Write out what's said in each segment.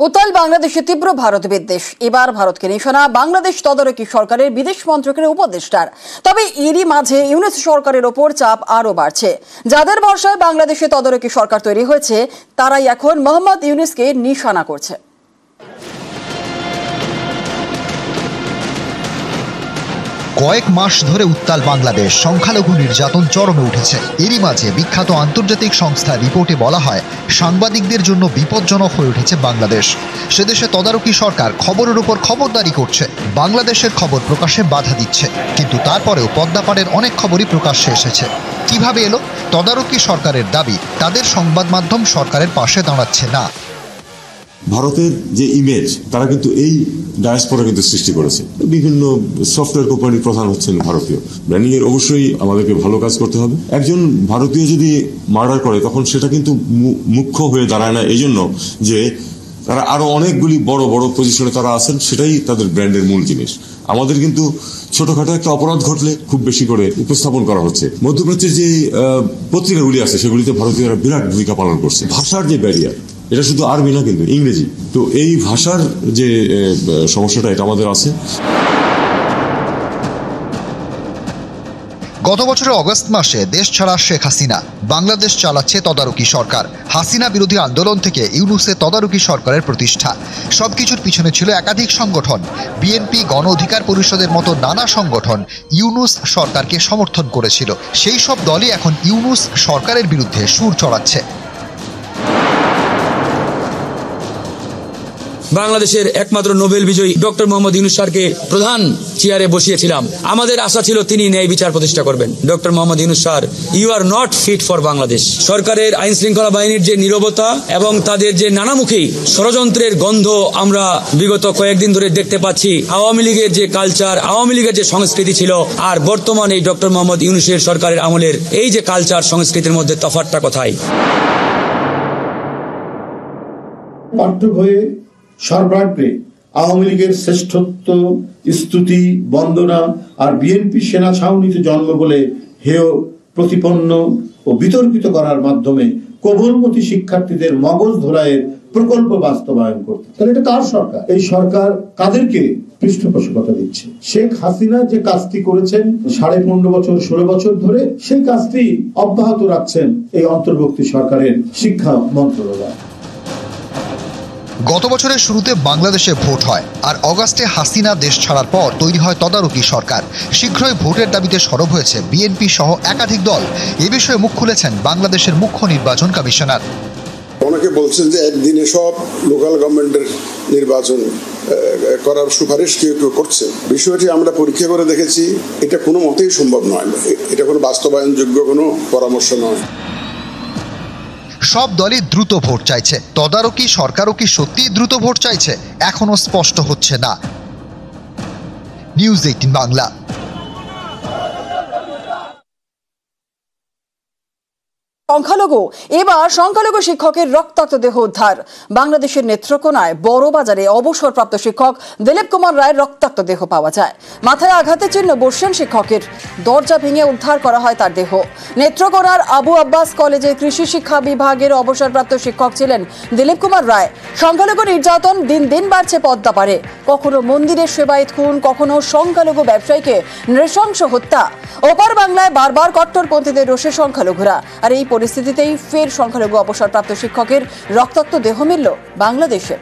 উত্তাল বাংলাদেশে তীব্র ভারত বিদ্বেষ। এবার ভারতকে নিশানা বাংলাদেশ তদারকি সরকারের বিদেশ মন্ত্রকের উপদেষ্টার। তবে এরই মাঝে ইউনূস সরকারের ওপর চাপ আরও বাড়ছে। যাদের ভরসায় বাংলাদেশে তদারকি সরকার তৈরি হয়েছে তারাই এখন মোহাম্মদ ইউনূসকে নিশানা করছে। কয়েক মাস ধরে উত্তাল বাংলাদেশ, সংখ্যালঘু নির্যাতন চরমে উঠেছে। এরই মাঝে বিখ্যাত আন্তর্জাতিক সংস্থার রিপোর্টে বলা হয় সাংবাদিকদের জন্য বিপজ্জনক হয়ে উঠেছে বাংলাদেশ। সেদেশে তদারকি সরকার খবরের উপর খবরদারি করছে, বাংলাদেশের খবর প্রকাশে বাধা দিচ্ছে, কিন্তু তারপরেও পদ্মাপাড়ের অনেক খবরই প্রকাশ্যে এসেছে। কিভাবে এলো? তদারকি সরকারের দাবি তাদের সংবাদ মাধ্যম সরকারের পাশে দাঁড়াচ্ছে না। ভারতের যে ইমেজ তারা কিন্তু এই ডায়াসপোরা কিন্তু সৃষ্টি করেছে। বিভিন্ন সফটওয়্যার কোম্পানির প্রধান হচ্ছেন ভারতীয়। ব্র্যান্ডিং এর অবশ্যই আমাদেরকে ভালো কাজ করতে হবে। একজন ভারতীয় যদি মার্ডার করে তখন সেটা কিন্তু মুখ্য হয়ে দাঁড়ায় না, এই জন্য যে তারা আরো অনেকগুলি বড় বড় পজিশনে তারা আছেন, সেটাই তাদের ব্র্যান্ডের মূল জিনিস। আমাদের কিন্তু ছোটখাটো একটা অপরাধ ঘটলে খুব বেশি করে উপস্থাপন করা হচ্ছে। মধ্যপ্রাচ্যের যে পত্রিকাগুলি আছে সেগুলিতে ভারতীয়রা বিরাট ভূমিকা পালন করছে। ভাষার যে ব্যারিয়ার, এটা শুধু আরবি না, কিন্তু ইংরেজি। তো এই ভাষার যে সমস্যাটা এটা আমাদের আছে। গত বছরের অগস্ট মাসে দেশ ছাড়া শেখ হাসিনা। বাংলাদেশ চালাচ্ছে তদারকি সরকার। হাসিনা বিরোধী আন্দোলন থেকে ইউনূসে তদারকি সরকারের প্রতিষ্ঠা। সবকিছুর পিছনে ছিল একাধিক সংগঠন। বিএনপি, গণ অধিকার পরিষদের মতো নানা সংগঠন ইউনূস সরকারকে সমর্থন করেছিল। সেই সব দলই এখন ইউনূস সরকারের বিরুদ্ধে সুর চড়াচ্ছে। বাংলাদেশের একমাত্র নোবেল বিজয়ী ডক্টর মোহাম্মদ ইউনূস স্যারকে প্রধান চেয়ারে বসিয়েছিলাম। আমাদের আশা ছিল তিনি ন্যায় বিচার প্রতিষ্ঠা করবেন। Doctor Mohammad Yunus sir, you are not fit for Bangladesh. সরকারের আইন শৃঙ্খলা বাহিনীর যে নীরবতা এবং তাদের যে নানামুখী ষড়যন্ত্রের গন্ধ আমরা বিগত কয়েকদিন ধরে দেখতে পাচ্ছি। আওয়ামী লীগের যে কালচার, আওয়ামী লীগের যে সংস্কৃতি ছিল আর বর্তমান এই ডক্টর মোহাম্মদ ইউনূসের সরকারের আমলের এই যে কালচার সংস্কৃতির মধ্যে তফাৎটা কোথায়? পাঠ্য বইয়ে সর্বাগ্রে আওয়ামী লীগের শ্রেষ্ঠত্ব, স্তুতি, বন্দনা আর বিএনপি সেনা ছাউনিতে জন্ম বলে হেয় প্রতিপন্ন ও বিতর্কিত করার মাধ্যমে কোমলমতি শিক্ষার্থীদের মগজ ধোলাইয়ের প্রকল্প বাস্তবায়ন করতে। তাহলে এটা কার সরকার? এই সরকার কাদেরকে পৃষ্ঠপোষকতা দিচ্ছে? শেখ হাসিনা যে কাজটি করেছেন 15.5 বছর 16 বছর ধরে, সেই কাজটি অব্যাহত রাখছেন এই অন্তর্বর্তী সরকারের শিক্ষা মন্ত্রণালয়। গত বছরের শুরুতে বাংলাদেশে ভোট হয়, আর অগাস্টে হাসিনা দেশ ছাড়ার পর তৈরি হয় তদারকি সরকার। শীঘ্রই ভোটের দাবিতে সরব হয়েছে বিএনপি সহ একাধিক দল। এ বিষয়ে মুখ খুলেছেন বাংলাদেশের মুখ্য নির্বাচন কমিশনার। অনেকে বলছেন যে একদিনে সব লোকাল গভর্নমেন্টের নির্বাচন করার সুপারিশ কেউ কেউ করছে। বিষয়টি আমরা পরীক্ষা করে দেখেছি, এটা কোনো মতেই সম্ভব নয়। এটা কোনো বাস্তবায়নযোগ্য কোনো পরামর্শ নয়। সব দলই দ্রুত ভোট চাইছে। তদারকি সরকারও কি সত্যি দ্রুত ভোট চাইছে? এখনো স্পষ্ট হচ্ছে না। নিউজ 18 বাংলা। সংখ্যালঘু, এবার সংখ্যালঘু শিক্ষকের রক্তাক্ত দেহ উদ্ধার। বাংলাদেশের নেত্রকোনায় বড় বাজারে অবসরপ্রাপ্ত শিক্ষক দিলীপ কুমার রায়ের রক্তাক্ত দেহ পাওয়া যায়। মাথায় আঘাতের চিহ্ন বসছেন শিক্ষকের। দরজা ভেঙে উদ্ধার করা হয় তার দেহ। নেত্রকোনার আবু আব্বাস কলেজের কৃষি শিক্ষা বিভাগের অবসরপ্রাপ্ত শিক্ষক ছিলেন দিলীপ কুমার রায়। সংখ্যালঘু নির্যাতন দিন দিন বাড়ছে পদ্মাপাড়ে। কখনো মন্দিরের সেবায়েত খুন, কখনো সংখ্যালঘু ব্যবসায়ীকে নৃশংস হত্যা। ওপার বাংলায় বারবার কট্টরপন্থীদের রোষে সংখ্যালঘুরা। আর এই পরিস্থিতিতেই ফের সংখ্যালঘু অবসরপ্রাপ্ত শিক্ষকের রক্তাক্ত দেহ মিলল বাংলাদেশে।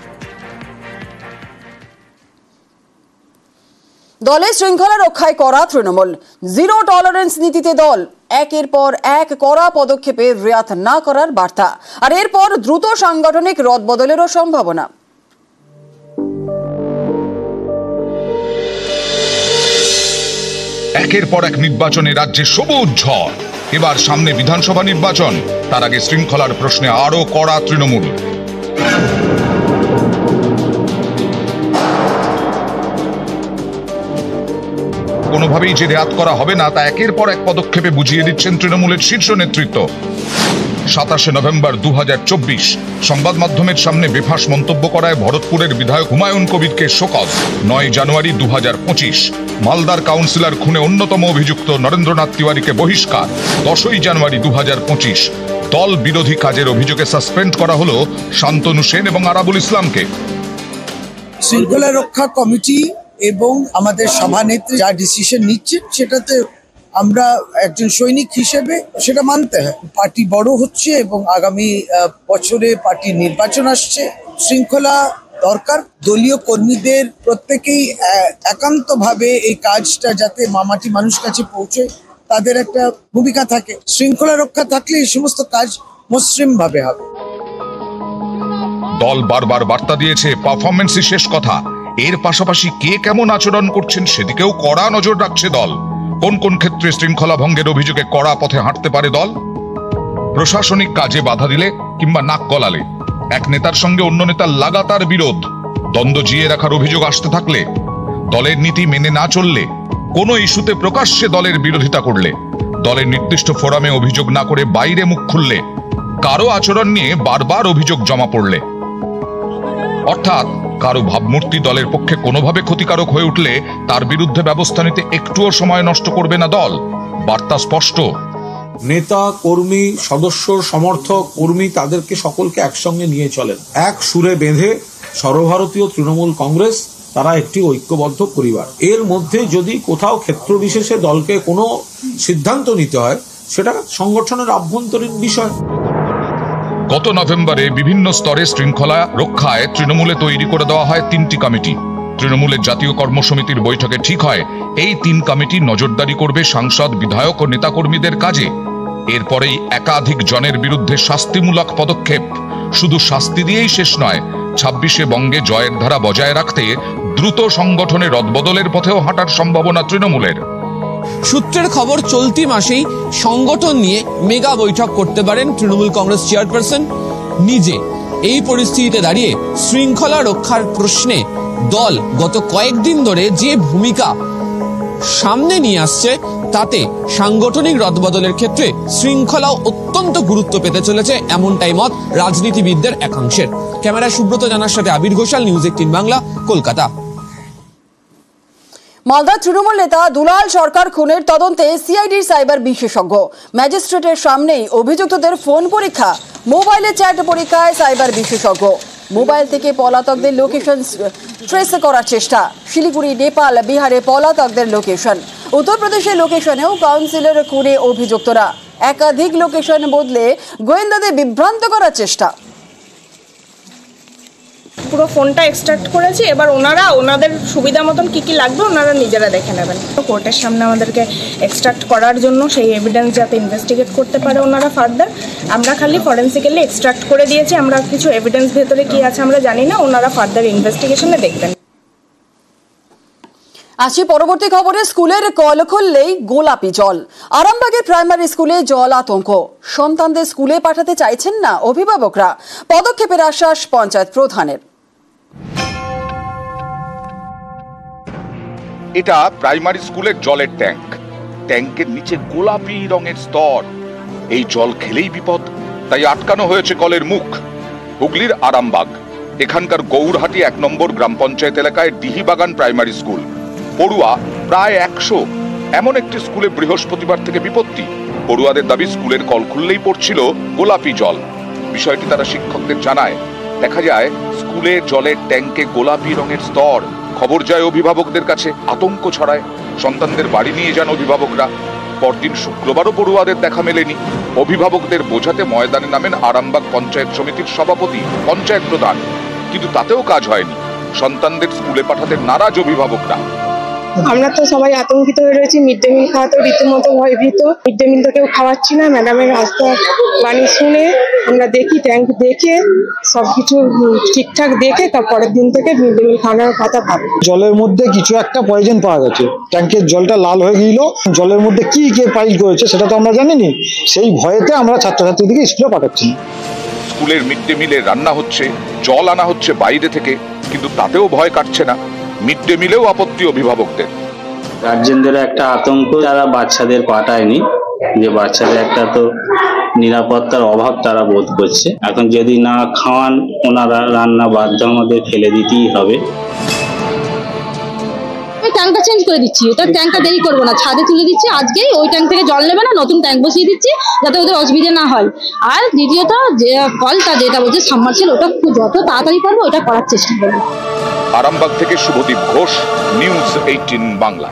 দলের শৃঙ্খলা রক্ষায় করা তৃণমূল। জিরো টলারেন্স নীতিতে দল একের পর এক কড়া পদক্ষেপে রেয়াত না করার বার্তা। আর এরপর দ্রুত সাংগঠনিক রদবদলেরও সম্ভাবনা। একের পর এক নির্বাচনে রাজ্যে সবুজ ঝড়। এবার সামনে বিধানসভা নির্বাচন, তার আগে শৃঙ্খলার প্রশ্নে আরো কড়া তৃণমূল। কোনোভাবেই যে রেয়াত করা হবে না তা একের পর এক পদক্ষেপে বুঝিয়ে দিচ্ছেন তৃণমূলের শীর্ষ নেতৃত্ব। 27 নভেম্বর 2024 সংবাদ মাধ্যমের সামনে বেফাঁস মন্তব্য করায় ভরতপুরের বিধায়ক হুমায়ুন কবিরকে শোকজ। 9 জানুয়ারি 2025 মালদার কাউন্সিলর খুনে অন্যতম অভিযুক্ত নরেন্দ্রনাথ তিওয়ারিকে বহিষ্কার। 10 জানুয়ারি 2025 দল বিরোধী কাজের অভিযোগে সাসপেন্ড করা হলো শান্তনু সেন এবং আরাবুল ইসলামকে। শৃঙ্খলা রক্ষা কমিটি এবং আমাদের সভানেত্রী যা ডিসিশন নিচ্ছেন সেটাতে আমরা একজন সৈনিক হিসেবে সেটা মানতে হয়। পার্টি বড় হচ্ছে এবং আগামী বছরে পার্টির নির্বাচন আসছে। শৃঙ্খলা দরকার। দলীয় কর্মীদের প্রত্যেকেই একান্তভাবে এই কাজটা যাতে মামাটি মানুষ কাছে পৌঁছে তাদের একটা ভূমিকা থাকে। শৃঙ্খলা রক্ষা থাকলে এই সমস্ত কাজ মসৃণ ভাবে হবে। দল বারবার বার্তা দিয়েছে পারফরমেন্সই শেষ কথা। এর পাশাপাশি কে কেমন আচরণ করছেন সেদিকেও কড়া নজর রাখছে দল। কোন কোন ক্ষেত্রে শৃঙ্খলা ভঙ্গের অভিযোগে কড়া পথে হাঁটতে পারে দল? প্রশাসনিক কাজে বাধা দিলে কিংবা নাক গলালে, এক নেতার সঙ্গে অন্য নেতার লাগাতার বিরোধ, দ্বন্দ্ব জিয়ে রাখার অভিযোগ আসতে থাকলে, দলের নীতি মেনে না চললে, কোনো ইস্যুতে প্রকাশ্যে দলের বিরোধিতা করলে, দলের নির্দিষ্ট ফোরামে অভিযোগ না করে বাইরে মুখ খুললে, কারো আচরণ নিয়ে বারবার অভিযোগ জমা পড়লে, অর্থাৎ কারো ভাবমূর্তি দলের পক্ষে কোনোভাবে ক্ষতিকারক হয়ে উঠলে তার বিরুদ্ধে ব্যবস্থা নিতে একটুও সময় নষ্ট করবে না দল। বার্তা স্পষ্ট। নেতা কর্মী সদস্য সমর্থক কর্মী তাদেরকে সকলকে একসঙ্গে নিয়ে চলেন, এক সুরে বেঁধে সর্বভারতীয় তৃণমূল কংগ্রেস তারা একটি ঐক্যবদ্ধ পরিবার। এর মধ্যে যদি কোথাও ক্ষেত্র বিশেষে দলকে কোনো সিদ্ধান্ত নিতে হয় সেটা সংগঠনের আভ্যন্তরীণ বিষয়। গত নভেম্বরে বিভিন্ন স্তরে শৃঙ্খলা রক্ষায় তৃণমূলে তৈরি করে দেওয়া হয় 3টি কমিটি। তৃণমূলের জাতীয় কর্মসমিতির বৈঠকে ঠিক হয় এই 3 কমিটি নজরদারি করবে সাংসদ, বিধায়ক ও নেতাকর্মীদের কাজে। এরপরেই একাধিক জনের বিরুদ্ধে শাস্তিমূলক পদক্ষেপ। শুধু শাস্তি দিয়েই শেষ নয়, 26শে বঙ্গে জয়ের ধারা বজায় রাখতে দ্রুত সংগঠনের রদবদলের পথেও হাঁটার সম্ভাবনা তৃণমূলের। সূত্রের খবর, চলতি মাসেই সংগঠন নিয়ে মেগা বৈঠক করতে পারেন তৃণমূল কংগ্রেস চেয়ারপারসন নিজে। এই পরিস্থিতিতে দাঁড়িয়ে শৃঙ্খলা রক্ষার প্রশ্নে দল গত কয়েকদিন ধরে যে ভূমিকা সামনে নিয়ে আসছে তাতে সাংগঠনিক রদবদলের ক্ষেত্রে শৃঙ্খলাও অত্যন্ত গুরুত্ব পেতে চলেছে, এমনটাই মত রাজনীতিবিদদের একাংশের। ক্যামেরায় সুব্রত জানার সাথে আবির ঘোষাল, নিউজ 18 বাংলা, কলকাতা। মালদার তৃণমূল নেতা দুলাল সরকার খুনের তদন্তে সিআইডির সাইবার বিশেষজ্ঞ। ম্যাজিস্ট্রেটের সামনেই অভিযুক্তদের ফোন পরীক্ষা, মোবাইলে চ্যাট পরীক্ষায় সাইবার বিশেষজ্ঞ। মোবাইল থেকে পলাতকদের লোকেশন ট্রেস করার চেষ্টা। শিলিগুড়ি, নেপাল, বিহারে পলাতকদের লোকেশন। উত্তরপ্রদেশের লোকেশনেও কাউন্সিলর খুনে অভিযুক্তরা। একাধিক লোকেশন বদলে গোয়েন্দাদের বিভ্রান্ত করার চেষ্টা। পুরো ফোনটা এক্সট্রাক্ট করেছি, এবার ওনারা ওনাদের সুবিধা মতন কি কি লাগবে ওনারা নিজেরা দেখে নেবেন। কোর্টের সামনে আমাদেরকে এক্সট্রাক্ট করার জন্য সেই এভিডেন্স যাতে ইনভেস্টিগেট করতে পারে ওনারা ফার্দার, আমরা খালি ফরেন্সিক্যালি এক্সট্রাক্ট করে দিয়েছি। আমরা কিছু এভিডেন্স ভেতরে কি আছে আমরা জানি না, ওনারা ফার্দার ইনভেস্টিগেশনে দেখবেন। আসি পরবর্তী খবরে। স্কুলের কল খুললেই গোলাপি জল। আরামবাগের প্রাইমারি স্কুলে জল আতঙ্ক। সন্তানদের স্কুলে পাঠাতে চাইছেন না অভিভাবকরা। পদক্ষেপের আশ্বাস পঞ্চায়েত প্রধানের। এটা প্রাইমারি স্কুলের জলের ট্যাঙ্ক। ট্যাঙ্কের নিচে গোলাপি রঙের স্তর। এই জল খেলেই বিপদ, তাই আটকানো হয়েছে কলের মুখ। হুগলির আরামবাগ, এখানকার গৌরহাটি 1 নম্বর গ্রাম পঞ্চায়েত এলাকায় ডিহিবাগান প্রাইমারি স্কুল। পড়ুয়া প্রায় 100। এমন একটি স্কুলে বৃহস্পতিবার থেকে বিপত্তি। পড়ুয়াদের দাবি স্কুলের কল খুললেই পড়ছিল গোলাপি জল। বিষয়টি তারা শিক্ষকদের জানায়। দেখা যায় স্কুলের জলের ট্যাঙ্কে গোলাপি রঙের স্তর। খবর যায় অভিভাবকদের কাছে, আতঙ্ক ছড়ায়। সন্তানদের বাড়ি নিয়ে যান অভিভাবকরা। পরদিন শুক্রবারও পড়ুয়াদের দেখা মেলেনি। অভিভাবকদের বোঝাতে ময়দানে নামেন আরামবাগ পঞ্চায়েত সমিতির সভাপতি, পঞ্চায়েত প্রধান, কিন্তু তাতেও কাজ হয়নি। সন্তানদের স্কুলে পাঠাতে নারাজ অভিভাবকরা। আমরা তো সবাই আতঙ্কিত হয়ে রয়েছি। মিড ডে মিল খাওয়াতেও রীতিমতো ভয়ভীত। মিড ডে মিল তো কেউ খাওয়াচ্ছি না। ম্যাডামের রাস্তা বাণী শুনে আমরা দেখি, ট্যাঙ্ক দেখে সবকিছু ঠিকঠাক দেখে তারপরের দিন থেকে মিড ডে মিল খাওয়ানোর কথা ভাবি। জলের মধ্যে কিছু একটা পয়জন পাওয়া গেছে। ট্যাঙ্কের জলটা লাল হয়ে গেল। জলের মধ্যে কি কে পাইল করেছে সেটা তো আমরা জানিনি। সেই ভয়েতে আমরা ছাত্রছাত্রীদেরকে স্কুলে পাঠাচ্ছি। স্কুলের মিড ডে মিলে রান্না হচ্ছে, জল আনা হচ্ছে বাইরে থেকে, কিন্তু তাতেও ভয় কাটছে না। মিড ডে মিলেও আপত্তি অভিভাবকদের। গার্জেনদের একটা আতঙ্ক, যারা বাচ্চাদের পাঠায়নি, যে বাচ্চাদের একটা তো নিরাপত্তার অভাব তারা বোধ করছে। এখন যদি না খাওয়ান ওনারা, রান্না বাধ্য আমাদের ফেলে দিতেই হবে। ট্যাঙ্কটা চেঞ্জ করে দিচ্ছি, ওটা ট্যাঙ্কটা দেরি করবো না, ছাদে তুলে দিচ্ছি আজকেই। ওই ট্যাঙ্ক থেকে জল নেবে না, নতুন ট্যাঙ্ক বসিয়ে দিচ্ছি যাতে ওদের অসুবিধা না হয়। আর দ্বিতীয়ত যে কলটা যেটা বলছে সাবমার্সিবল, ওটা যত তাড়াতাড়ি পারবো ওটা করার চেষ্টা করবো। আরামবাগ থেকে শুভদীপ ঘোষ, নিউজ 18 বাংলা।